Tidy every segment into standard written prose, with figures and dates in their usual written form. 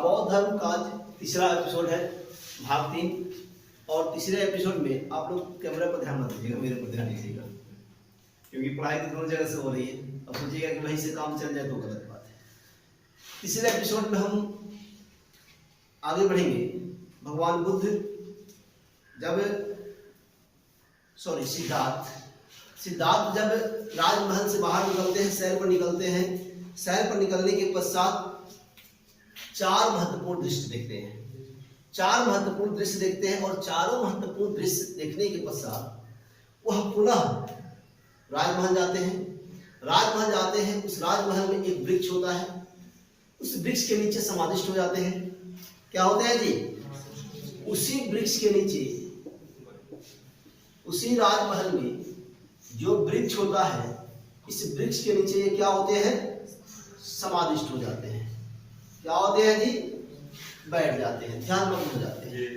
बौद्ध धर्म का तीसरा एपिसोड है, भाग 3। और तीसरे एपिसोड में आप लोग कैमरा पर ध्यान मत दीजिएगा, मेरे पर ध्यान दीजिएगा, क्योंकि पढ़ाई तो दोनों जगह से हो रही है। अब सोचिएगा कि वहीं से काम चल जाए तो गलत बात है। तीसरे एपिसोड में हम आगे बढ़ेंगे। भगवान बुद्ध सिद्धार्थ जब राजमहल से बाहर निकलते हैं, सैर पर निकलते हैं। सैर पर निकलने के पश्चात 4 महत्वपूर्ण दृश्य देखते हैं। 4 महत्वपूर्ण दृश्य देखते हैं और चारों महत्वपूर्ण दृश्य देखने के पश्चात वह पुनः राजमहल जाते हैं। राजमहल जाते हैं, उस राजमहल में एक वृक्ष होता है, उस वृक्ष के नीचे समाधिष्ट हो जाते हैं। क्या होते हैं जी? उसी वृक्ष के नीचे, उसी राजमहल में जो वृक्ष होता है, इस वृक्ष के नीचे ये क्या होते हैं? समाधिष्ट हो जाते हैं। क्या होते हैं जी? बैठ जाते हैं, ध्यानमग्न हो जाते हैं।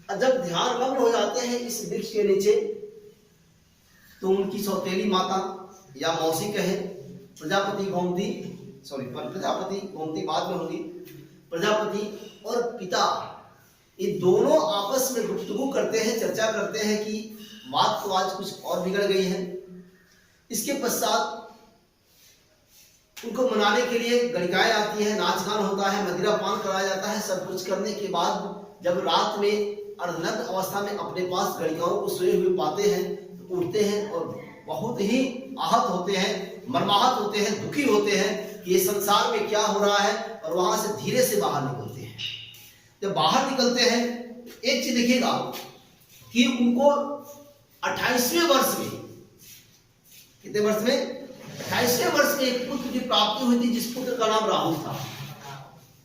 और जब ध्यानमग्न हो जाते हैं इस वृक्ष के नीचे, तो उनकी सौतेली माता या मौसी कहे, प्रजापति गोमती बाद में होगी। प्रजापति और पिता ये दोनों आपस में गुफ्तगू करते हैं, चर्चा करते हैं कि बात तो आज कुछ और बिगड़ गई है। इसके पश्चात उनको मनाने के लिए गणिकाएं आती है, नाच गान होता है, मदिरा पान कराया जाता है। सब कुछ करने के बाद जब रात में अर्धनग्न अवस्था में अपने पास गणिकाओं को सोए हुए पाते हैं, तो उठते हैं और बहुत ही आहत होते हैं, मर्माहत होते हैं, दुखी होते हैं कि ये संसार में क्या हो रहा है। और वहां से धीरे से बाहर निकलते हैं। जब बाहर निकलते हैं, एक चीज देखिएगा कि उनको 28वें वर्ष में, कितने वर्ष में? 28वें वर्ष में एक पुत्र की प्राप्ति हुई थी, जिस पुत्र का नाम राहुल था।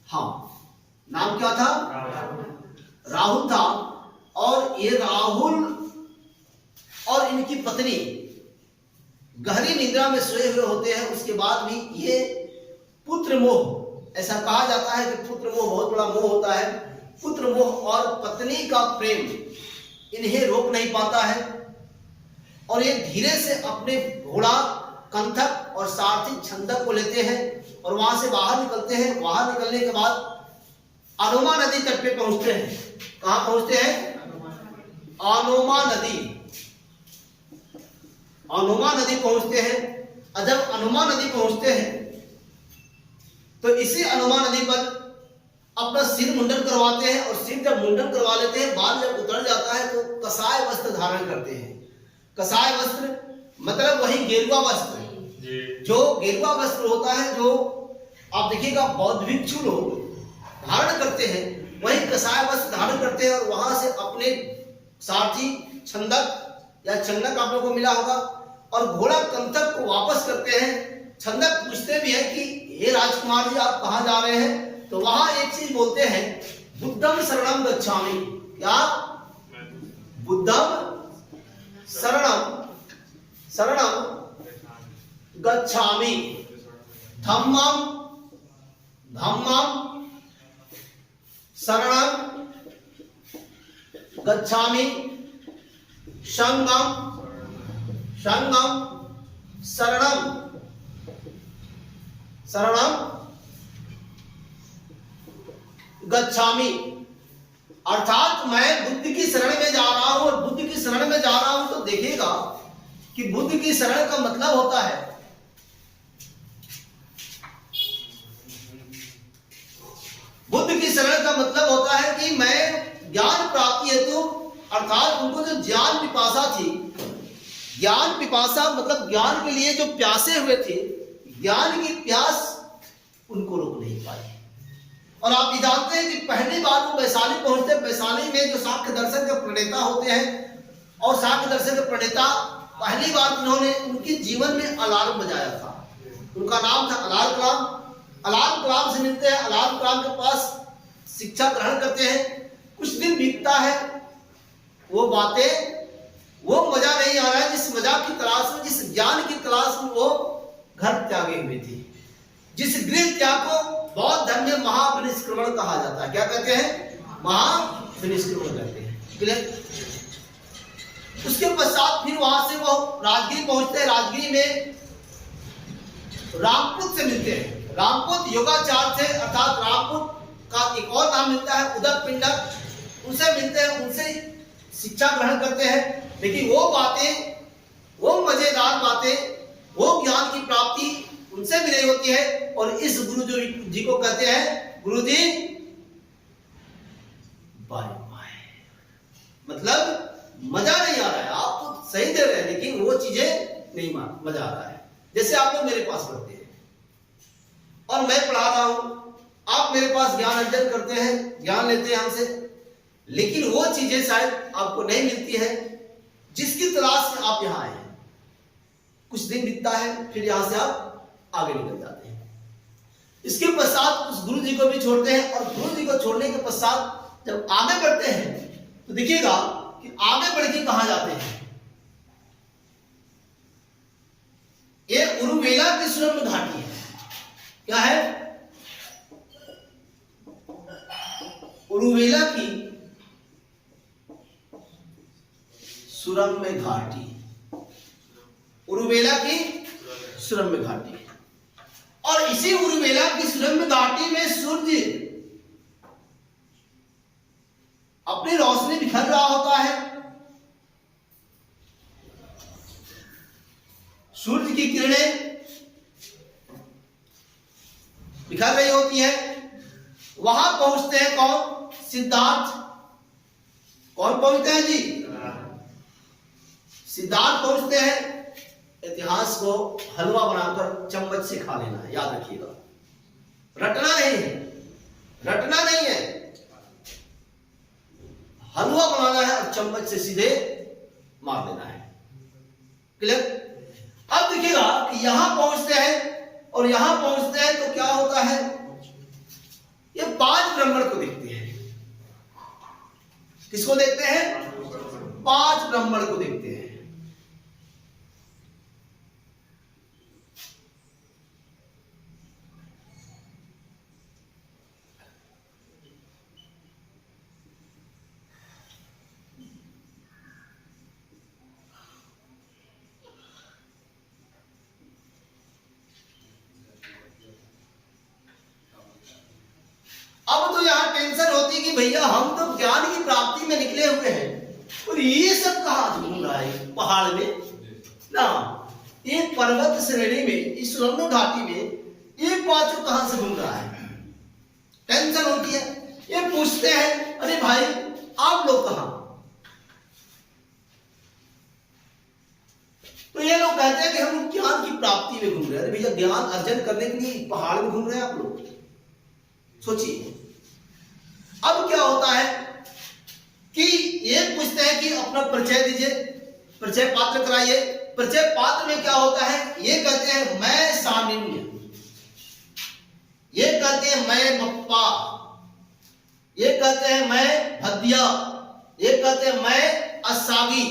हाँ, नाम क्या था? राहुल था। और ये राहुल और इनकी पत्नी गहरी निद्रा में सोए हुए होते हैं। उसके बाद भी ये पुत्र मोह, ऐसा कहा जाता है कि पुत्र मोह बहुत बड़ा मोह होता है। पुत्र मोह और पत्नी का प्रेम इन्हें रोक नहीं पाता है, और ये धीरे से अपने घोड़ा, कंथक और सारथी छंदक को लेते हैं और वहां से बाहर निकलते हैं। बाहर निकलने के बाद अनोमा नदी तट पे पहुंचते हैं। कहां पहुंचते हैं? अनोमा नदी पहुंचते हैं। और जब अनोमा नदी पहुंचते हैं, तो इसी अनोमा नदी पर अपना सिर मुंडन करवाते हैं। और सिर जब मुंडन करवा लेते हैं, बाल जब उतर जाता है, तो कसाय वस्त्र धारण करते हैं। कसाय वस्त्र मतलब वही गेरुआ वस्त्र, जो गेरुआ वस्त्र होता है, जो आप देखिएगा बौद्ध भिक्षु लोग धारण करते हैं, वही कसाय वस्त्र धारण करते हैं। और वहां से अपने सारथी छंदक या छन्नक आप लोगों को मिला होगा, और घोड़ा कंथक को वापस करते हैं। छंदक पूछते भी है कि हे राजकुमार जी, आप कहां जा रहे हैं? तो वहां एक चीज बोलते हैं, बुद्धम शरणम गच्छामि। क्या? बुद्धम शरणम गच्छामि, धम्मम शरणम गच्छामि, संगम शरणम गच्छामि। अर्थात मैं बुद्ध की शरण में जा रहा हूं। और बुद्ध की शरण में जा रहा हूं, तो देखिएगा कि बुद्ध की शरण का मतलब होता है, बुद्ध की शरण का मतलब होता है कि मैं ज्ञान प्राप्ति हेतु, अर्थात उनको जो ज्ञान पिपासा थी, ज्ञान पिपासा मतलब ज्ञान के लिए जो प्यासे हुए थे, ज्ञान की प्यास उनको रोक नहीं पाई। और आप ये जानते हैं कि पहली बार वो वैशाली पहुंचते, वैशाली में जो साक्ष्य दर्शन के प्रणेता होते हैं, और साक्ष्य दर्शन के प्रणेता पहली बार उन्होंने उनके जीवन में अलार्म बजाया था। उनका नाम था अलार्म कलाम। अलार्म कलाम से मिलते हैं, अलार्म कलाम के पास शिक्षा ग्रहण करते हैं। कुछ दिन बीतता है, वो बातें, वो मजा नहीं आ रहा है जिस मजा की तलाश में, जिस ज्ञान की तलाश में वो घर त्यागे हुए थे। जिस गृह त्याग को बौद्ध धर्म में महाविनिष्क्रमण कहा जाता है। क्या कहते हैं? महाविनिष्क्रमण कहते हैं। क्लियर? उसके पश्चात फिर वहां से वो राजगिरी पहुंचते हैं। राजगिरी में रामपुत से मिलते हैं। रामपुत योगाचार थे, अर्थात रामपुत का एक और नाम मिलता है उदक पिंडक, उनसे मिलते हैं, उनसे शिक्षा ग्रहण करते हैं, लेकिन वो बातें, वो मजेदार बातें, वो ज्ञान की प्राप्ति उनसे भी नहीं होती है। और इस गुरु जी को कहते हैं गुरु जी बाय बाय, मतलब मजा नहीं आ रहा है, आप तो सही दे रहे हैं लेकिन वो चीजें नहीं मजा आ रहा है। जैसे आप लोग मेरे पास पढ़ते हैं और मैं पढ़ा रहा हूं, आप मेरे पास ज्ञान अर्जन करते हैं, ज्ञान लेते हैं हमसे, लेकिन वो चीजें शायद आपको नहीं मिलती है जिसकी तलाश में आप यहां आए हैं। कुछ दिन बीतता है, फिर यहां से आप आगे निकल जाते हैं। इसके पश्चात उस गुरु जी को भी छोड़ते हैं, और गुरु जी को छोड़ने के पश्चात जब आगे बढ़ते हैं तो देखिएगा कि आगे बढ़ के कहां जाते हैं। ये उरुवेला की सुरम्य घाटी है। क्या है? उरुवेला की सुरम्य घाटी, उरुवेला की सुरम्य घाटी। और इसी उरुवेला की सुरम्य घाटी में सूर्य अपनी रोशनी बिखर रहा होता है। सूर्य की किरणें बिखर रही होती है। वहां पहुंचते हैं कौन? सिद्धार्थ। कौन पहुंचते हैं जी? सिद्धार्थ पहुंचते हैं। इतिहास को हलवा बनाकर चम्मच से खा लेना है, याद रखिएगा, रटना नहीं है, रटना नहीं है, हलवा बनाना है और चम्मच से सीधे मार देना है। क्लियर? अब देखिएगा कि यहां पहुंचते हैं, और यहां पहुंचते हैं तो क्या होता है, ये 5 ब्राह्मण को देखते हैं। किसको देखते हैं? 5 ब्राह्मण को देखते हैं। अब तो यहां टेंशन होती है कि भैया हम तो ज्ञान की प्राप्ति में निकले हुए हैं और ये सब कहां घूम रहा है पहाड़ में ना, एक पर्वत श्रेणी में, इस सुरम्य घाटी में ये 5 कहां से घूम रहा है। टेंशन होती है। ये पूछते हैं अरे भाई आप लोग कहां? तो ये लोग कहते हैं कि हम ज्ञान की प्राप्ति में घूम रहे हैं। अरे भैया ज्ञान अर्जन करने के लिए पहाड़ में घूम रहे हैं आप लोग? सोचिए। अब क्या होता है कि ये पूछते हैं कि अपना परिचय दीजिए, परिचय पात्र कराइए। परिचय पात्र में क्या होता है, ये कहते हैं मैं सानिन्य, ये कहते हैं मैं बप्पा, ये कहते हैं मैं भद्या, ये कहते हैं मैं असागी,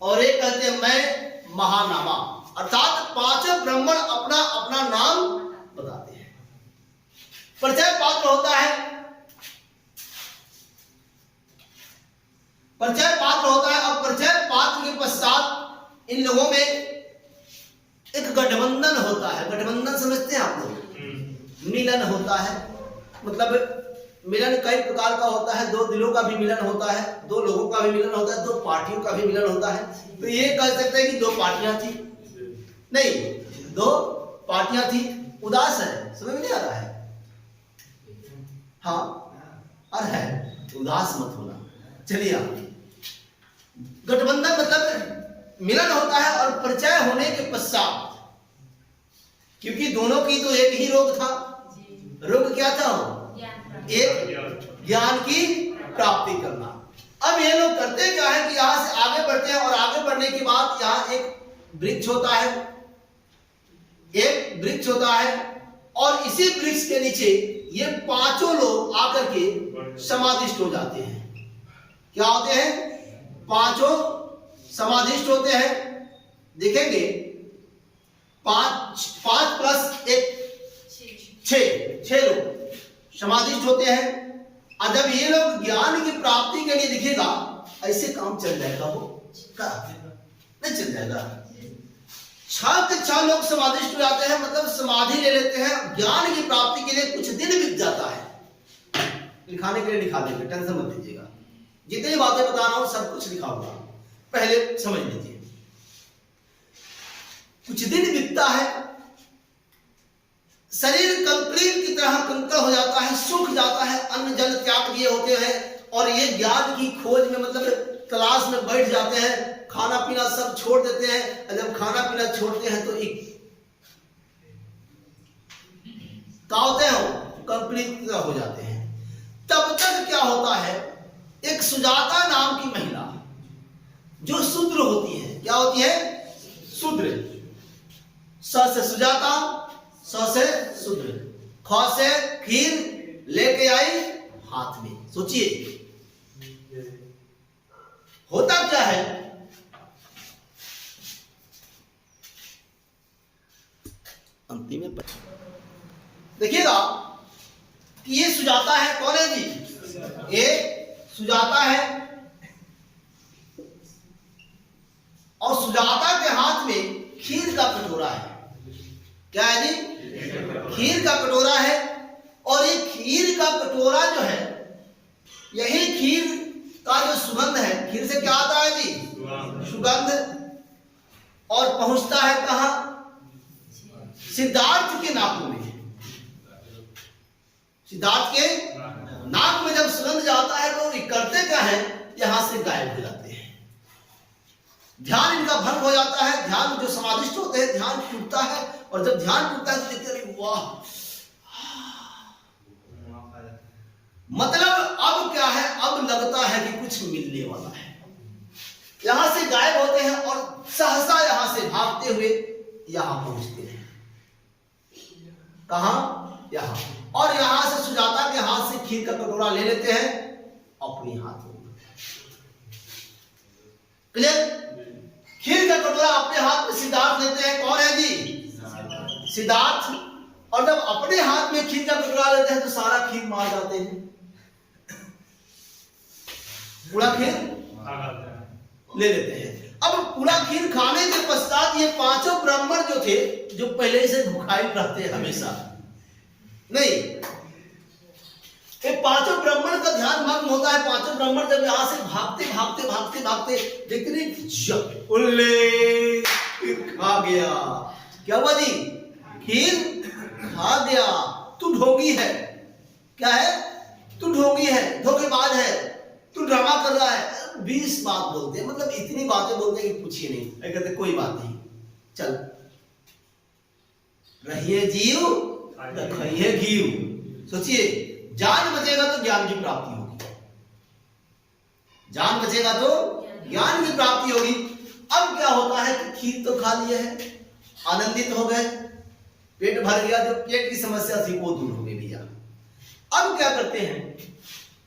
और ये कहते हैं मैं महानामा। अर्थात 5 ब्राह्मण अपना अपना नाम बताते हैं। परिचय पात्र होता है, परिचय पात्र होता है। अब परिचय पात्र के पश्चात इन लोगों में एक गठबंधन होता है। गठबंधन समझते हैं आप लोग? मिलन होता है, मतलब मिलन कई प्रकार का होता है। 2 दिलों का भी मिलन होता है, 2 लोगों का भी मिलन होता है, 2 पार्टियों का भी मिलन होता है। तो ये कह सकते हैं कि 2 पार्टियां थी, नहीं 2 पार्टियां थी। उदास है, समझ में नहीं आ रहा है? हाँ और है, उदास मत होना। चलिए आप, गठबंधन मतलब मिलन होता है। और परिचय होने के पश्चात, क्योंकि दोनों की तो एक ही रोग था। रोग क्या था? एक ज्ञान की प्राप्ति करना। अब ये लोग करते क्या है कि यहां से आगे बढ़ते हैं, और आगे बढ़ने के बाद यहां एक वृक्ष होता है, एक वृक्ष होता है, और इसी वृक्ष के नीचे ये 5 लोग आकर के समाधिष्ठ हो जाते हैं। क्या होते हैं? 5 समाधिष्ठ होते हैं। देखेंगे 5 प्लस 1 6 लोग समाधिष्ठ होते हैं। और जब ये लोग ज्ञान की प्राप्ति के लिए दिखेगा, ऐसे काम चल जाएगा, वो क्या नहीं चल जाएगा। 6 लोग समाधिष्ठ हो जाते हैं, मतलब समाधि ले लेते हैं। ज्ञान की प्राप्ति के लिए कुछ दिन बीत जाता है। लिखाने के लिए लिखा देंगे, टेंशन मत लीजिएगा। जितनी बातें बता रहा हूं सब कुछ लिखा होगा, पहले समझ लीजिए। कुछ दिन बीतता है, शरीर कंक्रीट की तरह कंकड़ हो जाता है, सूख जाता है, अन्न जल त्याग दिए होते हैं और ये ज्ञान की खोज में मतलब तलाश में बैठ जाते हैं, खाना पीना सब छोड़ देते हैं। जब खाना पीना छोड़ते हैं तो एक क्या होते हैं, कंक्रीट की तरह हो जाते हैं। तब तक क्या होता है, एक सुजाता नाम की महिला जो शूद्र होती है, क्या होती है, शूद्र, स से सुजाता, स से शूद्र, ख से खीर लेके आई हाथ में। सोचिए होता क्या है, अंतिम में देखिएगा कि ये सुजाता है, कौन है जी, ये सुजाता है और सुजाता के हाथ में खीर का कटोरा है। क्या है जी, खीर का कटोरा है। और ये खीर का कटोरा जो है, यही खीर का जो सुगंध है, खीर से क्या आता है जी, सुगंध, और पहुंचता है कहां, सिद्धार्थ के नाक में। सिद्धार्थ के नाक में जब सुगंध जाता है तो करते क्या है, यहां से गायब हो जाते हैं। ध्यान इनका भंग हो जाता है, ध्यान जो समाधिष्ट होते हैं ध्यान टूटता है, और जब ध्यान टूटता है तो देखते हैं वाह, मतलब अब क्या है, अब लगता है कि कुछ मिलने वाला है। यहां से गायब होते हैं और सहसा यहां से भागते हुए यहां पहुंचते हैं। कहां, यहां। और यहां से सुजाता के हाथ से खीर का कटोरा ले लेते हैं अपने हाथ में। क्लियर, खीर का कटोरा अपने हाथ में सिद्धार्थ लेते हैं। कौन है जी, सिद्धार्थ। और जब अपने हाथ में खीर का कटोरा लेते हैं तो सारा खीर मार जाते हैं, पूरा खीर ले लेते हैं। अब पूरा खीर खाने के पश्चात ये पांचों ब्राह्मण जो थे, जो पहले से भूखाई रहते हैं हमेशा, नहीं, ये पांचों ब्राह्मण का ध्यान मग्न होता है। पांचों ब्राह्मण जब यहां से भागते भागते भागते भागते देखते नहीं, उल्ले खा गया। क्या हुआ जी, खीर खा गया। तू ढोंगी है, क्या है, तू ढोंगी है, धोखेबाज है, तू ड्रामा कर रहा है। 20 बात बोलते हैं, मतलब इतनी बातें बोलते हैं कि पूछिए नहीं। कहते कोई बात नहीं, चल रहिए जीव खाइए घीव। सोचिए, जान बचेगा तो ज्ञान की प्राप्ति होगी, जान बचेगा तो ज्ञान की प्राप्ति होगी। अब क्या होता है कि खीर तो खा लिया है, आनंदित हो गए, पेट भर गया, जो पेट की समस्या थी वो दूर हो गई भैया। अब क्या करते हैं,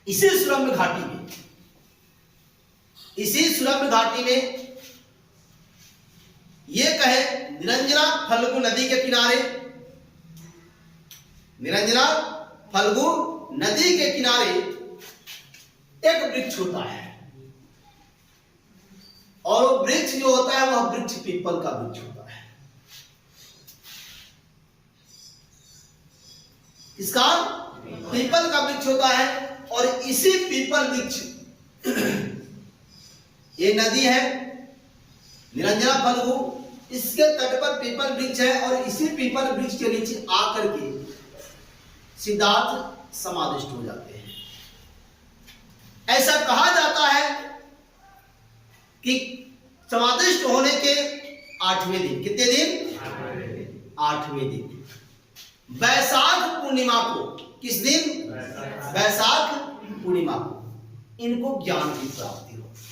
इसी सुरम्य घाटी में, इसी सुरम्य घाटी में ये कहे निरंजना फल्गु नदी के किनारे, निरंजना फल्गु नदी के किनारे एक वृक्ष होता है, और वो वृक्ष जो होता है वह वृक्ष पीपल का वृक्ष होता है। इसका पीपल का वृक्ष होता है। और इसी पीपल वृक्ष, ये नदी है निरंजना फल्गु, इसके तट पर पीपल वृक्ष है, और इसी पीपल वृक्ष के नीचे आकर के सिद्धार्थ समाधिष्ट हो जाते हैं। ऐसा कहा जाता है कि समाधिष्ट होने के 8वें दिन, कितने दिन, 8वें दिन, वैशाख पूर्णिमा को, किस दिन, वैशाख पूर्णिमा को इनको ज्ञान की प्राप्ति होती है।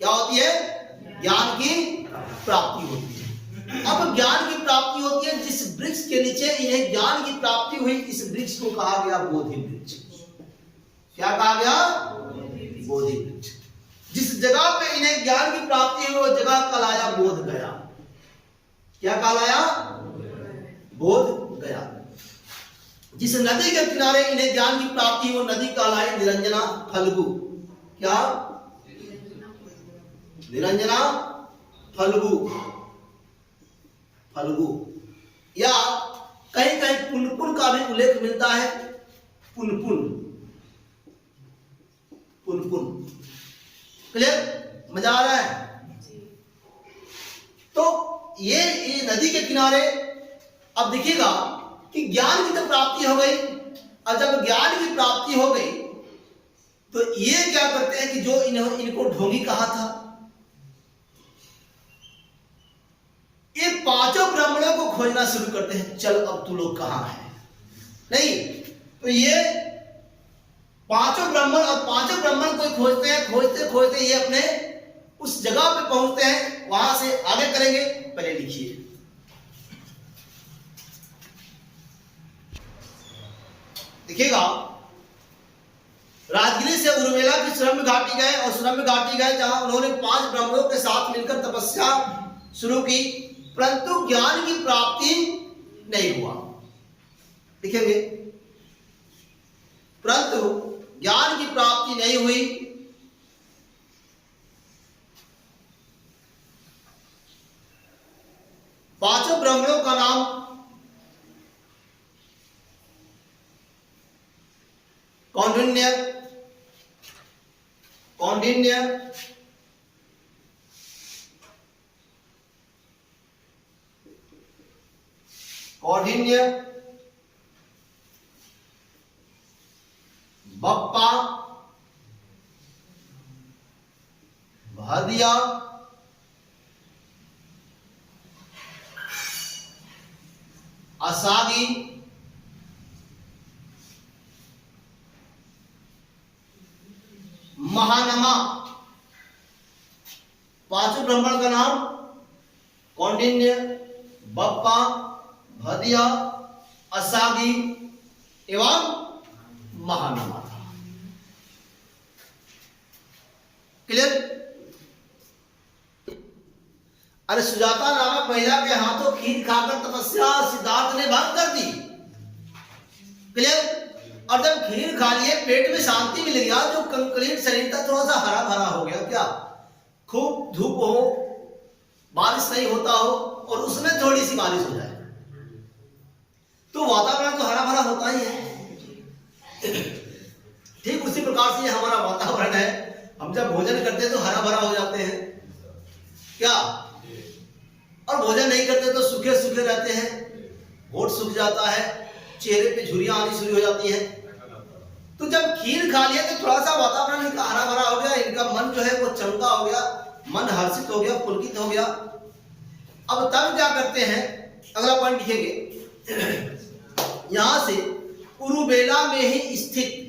क्या होती है, ज्ञान की प्राप्ति होती है। अब ज्ञान की प्राप्ति होती है, जिस वृक्ष के नीचे इन्हें ज्ञान की प्राप्ति हुई, इस वृक्ष को कहा गया बोधि वृक्ष। क्या कहा गया, बोधि वृक्ष। जिस जगह पे इन्हें ज्ञान की प्राप्ति हुई वो जगह कहलाया बोध गया। क्या कहलाया, बोध गया। जिस नदी के किनारे इन्हें ज्ञान की प्राप्ति वो नदी कहलाई निरंजना फल्गु। क्या, निरंजना फल्गु, फल्गु, या कहीं कहीं पुनपुन का भी उल्लेख मिलता है। पुनपुन, पुनपुन। क्लियर? मजा आ रहा है? तो ये नदी के किनारे अब देखिएगा कि ज्ञान की तो प्राप्ति हो गई। अब जब ज्ञान की प्राप्ति हो गई तो ये क्या करते हैं कि जो इनको ढोंगी कहा था, ये पांचों ब्राह्मणों को खोजना शुरू करते हैं। चल अब तू लोग कहां है? नहीं, तो ये पांचों ब्राह्मण को खोजते हैं। खोजते खोजते ये अपने उस जगह पे पहुंचते हैं। वहां से आगे करेंगे, पहले लिखिए। देखिएगा, राजगिरी से उर्मिला की सुरम्य घाटी गए और सुरम्य घाटी गए जहां उन्होंने 5 ब्राह्मणों के साथ मिलकर तपस्या शुरू की, परंतु ज्ञान की प्राप्ति नहीं हुआ। लिखेंगे, परंतु ज्ञान की प्राप्ति नहीं हुई। पांचों ब्राह्मणों का नाम कौंडिन्य, बप्पा, भदिया, असागी, महानमा। पांचों ब्राह्मण का नाम कौंडिन्य, बप्पा, भदिया, असागी एवं महानमा था। क्लियर? अरे सुजाता नामक महिला के हाथों खीर खाकर तपस्या सिद्धार्थ ने भंग कर दी। क्लियर? और जब खीर खा लिए, पेट में शांति मिल गया, जो कंक्रीट शरीर था थोड़ा सा हरा भरा हो गया। क्या? खूब धूप हो, बारिश नहीं होता हो और उसमें थोड़ी सी बारिश हो जाए तो वातावरण तो हरा भरा होता ही है। ठीक उसी प्रकार से हमारा वातावरण है। हम जब भोजन करते हैं तो हरा भरा हो जाते हैं। क्या? और भोजन नहीं करते तो सूखे सूखे रहते हैं, होठ सूख जाता है, चेहरे पे झुर्रियां आनी शुरू हो जाती हैं। तो जब खीर खा लिया तो थोड़ा सा वातावरण इनका हरा भरा हो गया, इनका मन जो है वो चंगा हो गया, मन हर्षित हो गया, पुलकित हो गया। अब तब क्या करते हैं? अगला पॉइंट लिखेंगे। यहां से उरुबेला में ही स्थित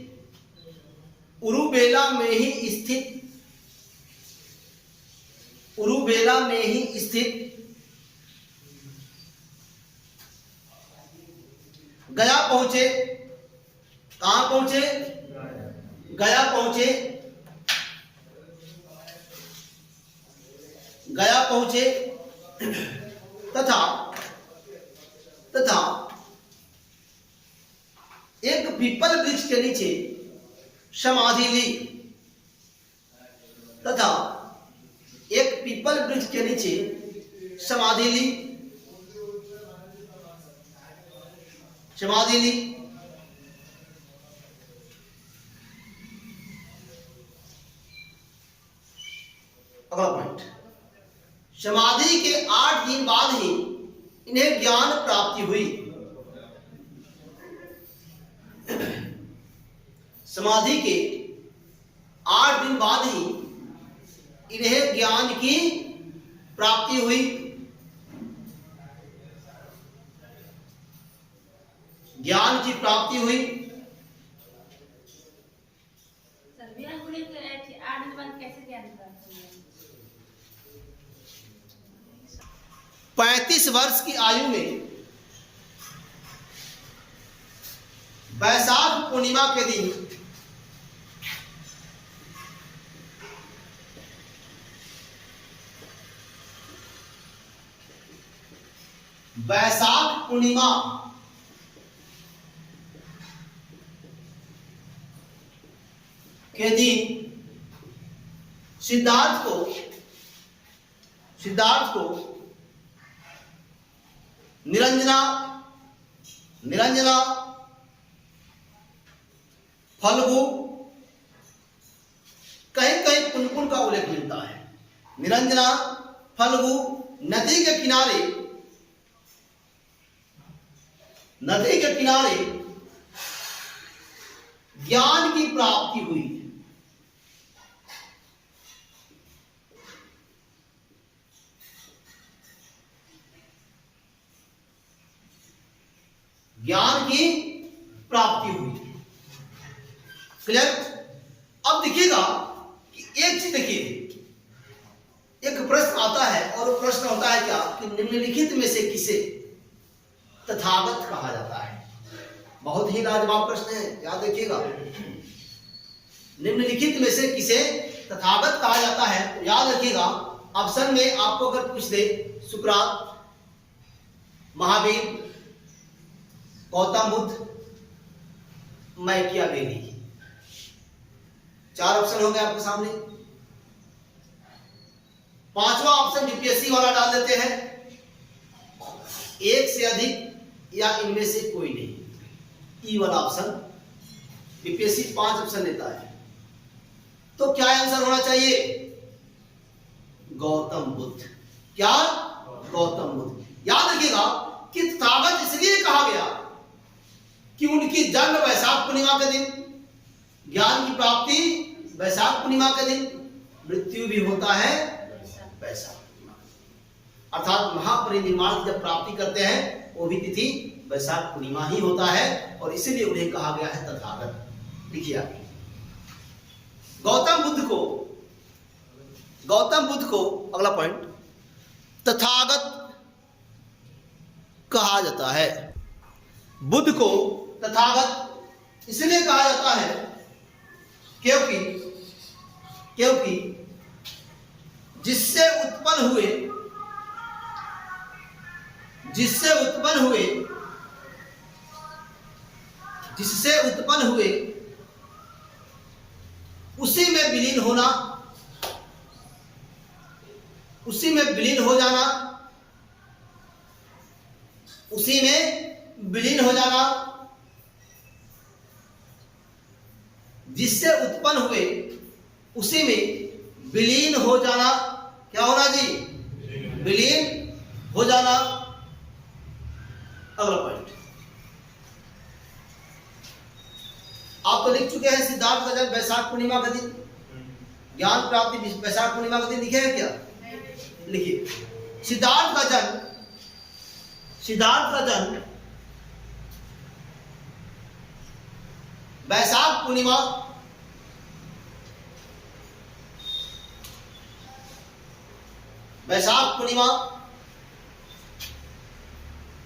गया पहुंचे। कहां पहुंचे? गया पहुंचे तथा एक पीपल वृक्ष के नीचे समाधि ली। अगला पॉइंट, समाधि के 8 दिन बाद ही इन्हें ज्ञान प्राप्ति हुई। समाधि के 8 दिन बाद ही इन्हें ज्ञान की प्राप्ति हुई। ज्ञान की प्राप्ति हुई। 35 वर्ष की आयु में वैशाख पूर्णिमा के दिन सिद्धार्थ को निरंजना, फल्गु, कहीं कहीं पुनपुन का उल्लेख मिलता है। निरंजना, फल्गु, नदी के किनारे ज्ञान की प्राप्ति हुई। ज्ञान की प्राप्ति हुई। क्लियर? अब देखिएगा कि एक चीज देखिए, एक प्रश्न आता है और वो प्रश्न होता है क्या कि निम्नलिखित में से किसे तथागत कहा जाता है। बहुत ही लाजवाब प्रश्न है, याद रखिएगा। निम्नलिखित में से किसे तथागत कहा जाता है, तो याद रखिएगा ऑप्शन में आपको अगर पूछ दे सुकरात, महावीर, गौतम बुद्ध, मैकियावेली, 4 ऑप्शन होंगे आपके सामने। 5वां ऑप्शन बीपीएससी वाला डाल देते हैं, एक से अधिक या इनमें से कोई नहीं। ई वाला ऑप्शन बीपीएससी 5 ऑप्शन लेता है। तो क्या आंसर होना चाहिए? गौतम बुद्ध। क्या? गौतम बुद्ध। याद रखिएगा कि तथागत इसलिए कहा गया कि उनकी जन्म वैशाख पूर्णिमा के दिन, ज्ञान की प्राप्ति वैशाख पूर्णिमा के दिन, मृत्यु भी होता है वैशाख पूर्णिमा, अर्थात महापरिनिर्वाण की जब प्राप्ति करते हैं वो भी तिथि वैशाख पूर्णिमा ही होता है और इसीलिए उन्हें कहा गया है तथागत। लिखिए आप, गौतम बुद्ध को अगला पॉइंट तथागत कहा जाता है। बुद्ध को तथागत इसलिए कहा जाता है क्योंकि जिससे उत्पन्न हुए उसी में विलीन हो जाना, जिससे उत्पन्न हुए उसी में विलीन हो जाना। क्या होना जी? विलीन हो जाना। अगला पॉइंट आप तो लिख चुके हैं, सिद्धार्थ का जन्म वैशाख पूर्णिमा का दिन, ज्ञान प्राप्ति वैशाख पूर्णिमा का दिन लिखे हैं क्या? लिखिए, सिद्धार्थ का जन्म वैशाख पूर्णिमा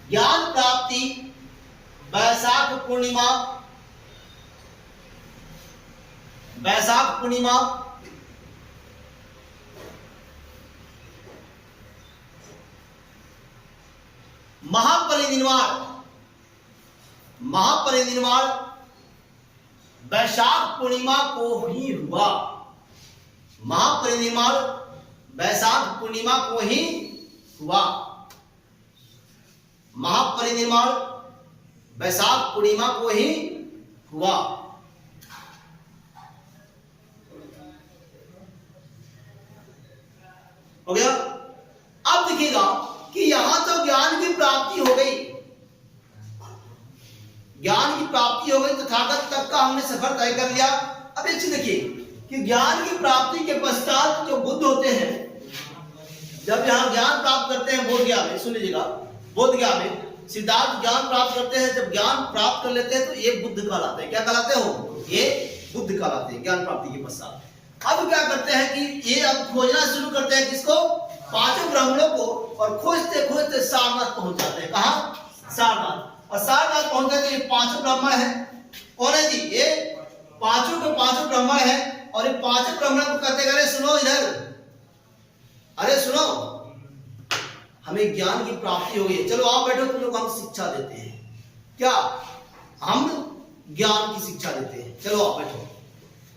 ज्ञान प्राप्ति वैशाख पूर्णिमा महापरिनिर्वाण वैशाख पूर्णिमा को ही हुआ। महापरिनिर्वाण वैशाख पूर्णिमा को ही हुआ। महापरिनिर्वाण वैशाख पूर्णिमा को ही हुआ। हो गया? अब देखिएगा कि यहां तो ज्ञान की प्राप्ति हो गई, तथागत तक का हमने सफर तय कर लिया। अब एक चीज देखिए कि ज्ञान की प्राप्ति के पश्चात जो बुद्ध होते हैं, जब यहां ज्ञान प्राप्त करते हैं बोध गया में, सुन लीजिएगा, बोध गया में सिद्धार्थ ज्ञान प्राप्त करते हैं। जब ज्ञान प्राप्त कर लेते हैं तो ये बुद्ध कहलाते हैं। क्या कहलाते हो? ये बुद्ध कहलाते हैं ज्ञान प्राप्ति के पश्चात। अब क्या करते हैं कि ये अब खोजना शुरू करते हैं, किसको? 5 ब्राह्मणों को, और खोजते खोजते सारनाथ पहुंच जाते हैं। कहां? सारनाथ। और सारनाथ पहुंचते तो ये 5 ब्राह्मण है। कौन है जी? ये 5 के 5 ब्राह्मण है। और ये 5 ब्राह्मण को कहते हैं, सुनो इधर, अरे सुनो, हमें ज्ञान की प्राप्ति हो गई, चलो आप बैठो, तुम लोग हम शिक्षा देते हैं। क्या? हम ज्ञान की शिक्षा देते हैं, चलो आप बैठो।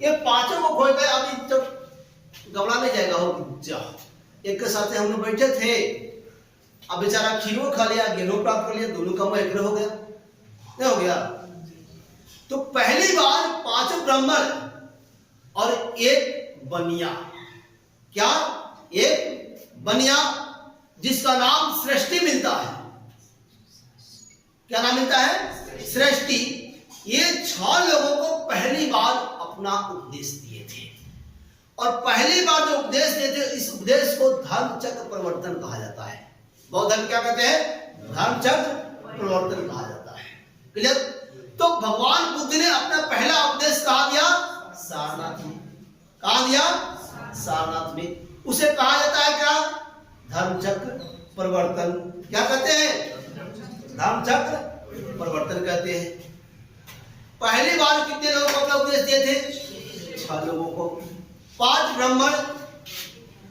ये 5 को खोजते हैं। अभी जब गमला में जाएगा हो जा, एक के साथ हम लोग बैठे थे, अब बेचारा खीरो खा लिया, गेहूं प्राप्त कर लिया, दोनों का मुंह एक हो गया, नहीं हो गया? तो पहली बार 5 ब्राह्मण और एक बनिया। क्या? एक बनिया जिसका नाम सृष्टि मिलता है। क्या नाम मिलता है? सृष्टि। ये 6 लोगों को पहली बार अपना उपदेश दिए थे, और पहली बार जो उपदेश दिए थे, इस उपदेश को धर्म चक्र प्रवर्तन कहा जाता है। बौद्ध धर्म क्या कहते हैं? धर्म चक्र प्रवर्तन कहा जाता है। क्लियर? तो भगवान बुद्ध ने अपना पहला उपदेश कहा दिया? सारनाथ में। कहा दिया? सारनाथ में। उसे कहा जाता है क्या? धर्म चक्र प्रवर्तन। क्या कहते हैं? धर्म चक्र प्रवर्तन कहते हैं। पहली बार कितने लोगों को अपना उपदेश दिए थे? 6 लोगों को। 5 ब्राह्मण,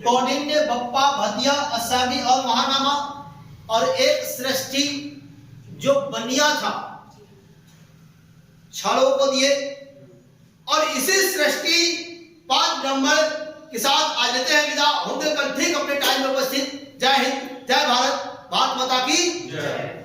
कौंडिन्य, बप्पा, भदिया, असागी और महानामा, और एक सृष्टि जो बनिया था, 6 लोगों को दिए। और इसी सृष्टि 5 ब्राह्मण के साथ आज लेते हैं विदा, होंगे कल ठीक अपने टाइम में उपस्थित। जय हिंद, जय भारत, भारत माता की जय।